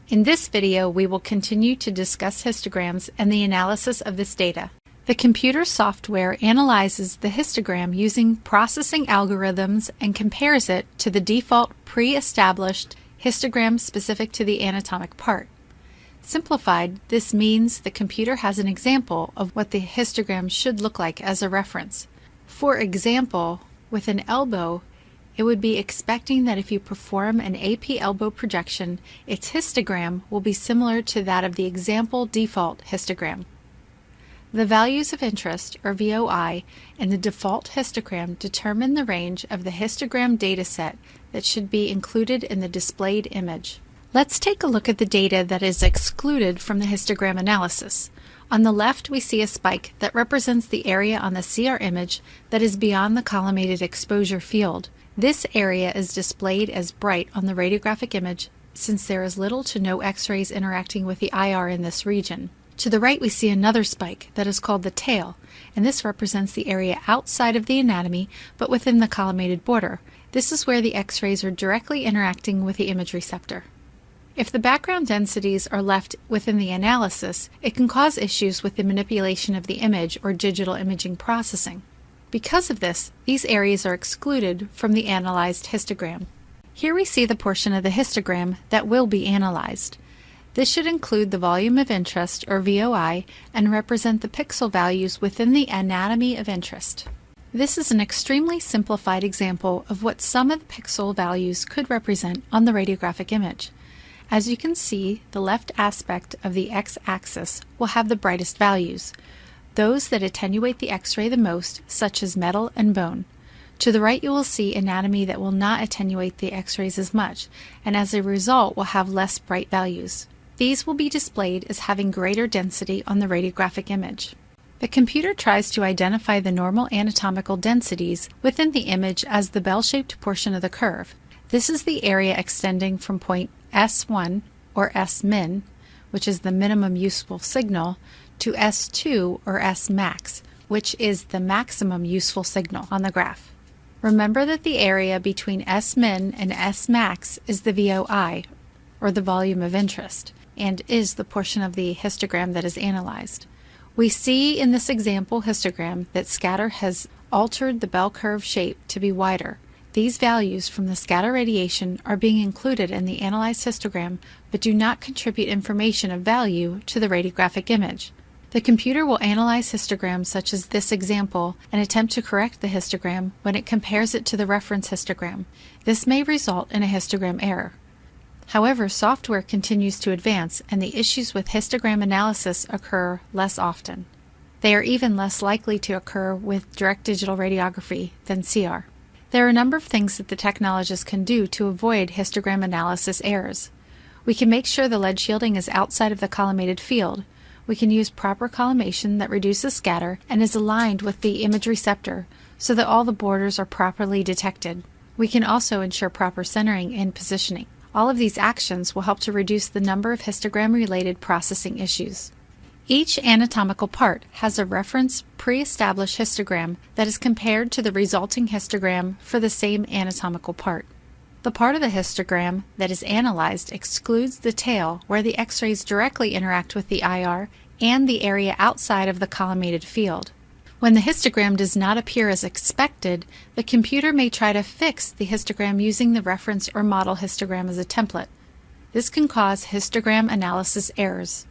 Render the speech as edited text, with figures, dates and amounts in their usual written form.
In this video, we will continue to discuss histograms and the analysis of this data. The computer software analyzes the histogram using processing algorithms and compares it to the default pre-established histogram specific to the anatomic part. Simplified, this means the computer has an example of what the histogram should look like as a reference. For example, with an elbow, it would be expecting that if you perform an AP elbow projection, its histogram will be similar to that of the example default histogram. The values of interest, or VOI, in the default histogram determine the range of the histogram dataset that should be included in the displayed image. Let's take a look at the data that is excluded from the histogram analysis. On the left, we see a spike that represents the area on the CR image that is beyond the collimated exposure field. This area is displayed as bright on the radiographic image since there is little to no X-rays interacting with the IR in this region. To the right, we see another spike that is called the tail, and this represents the area outside of the anatomy but within the collimated border. This is where the X-rays are directly interacting with the image receptor. If the background densities are left within the analysis, it can cause issues with the manipulation of the image or digital imaging processing. Because of this, these areas are excluded from the analyzed histogram. Here we see the portion of the histogram that will be analyzed. This should include the volume of interest, or VOI, and represent the pixel values within the anatomy of interest. This is an extremely simplified example of what some of the pixel values could represent on the radiographic image. As you can see, the left aspect of the x-axis will have the brightest values, those that attenuate the X-ray the most, such as metal and bone. To the right, you will see anatomy that will not attenuate the X-rays as much, and as a result will have less bright values. These will be displayed as having greater density on the radiographic image. The computer tries to identify the normal anatomical densities within the image as the bell-shaped portion of the curve. This is the area extending from point S1, or S-min, which is the minimum useful signal, to S2, or S-max, which is the maximum useful signal on the graph. Remember that the area between S-min and S-max is the VOI, or the volume of interest, and is the portion of the histogram that is analyzed. We see in this example histogram that scatter has altered the bell curve shape to be wider. These values from the scatter radiation are being included in the analyzed histogram but do not contribute information of value to the radiographic image. The computer will analyze histograms such as this example and attempt to correct the histogram when it compares it to the reference histogram. This may result in a histogram error. However, software continues to advance and the issues with histogram analysis occur less often. They are even less likely to occur with direct digital radiography than CR. There are a number of things that the technologist can do to avoid histogram analysis errors. We can make sure the lead shielding is outside of the collimated field. We can use proper collimation that reduces scatter and is aligned with the image receptor so that all the borders are properly detected. We can also ensure proper centering and positioning. All of these actions will help to reduce the number of histogram-related processing issues. Each anatomical part has a reference pre-established histogram that is compared to the resulting histogram for the same anatomical part. The part of the histogram that is analyzed excludes the tail where the X-rays directly interact with the IR and the area outside of the collimated field. When the histogram does not appear as expected, the computer may try to fix the histogram using the reference or model histogram as a template. This can cause histogram analysis errors.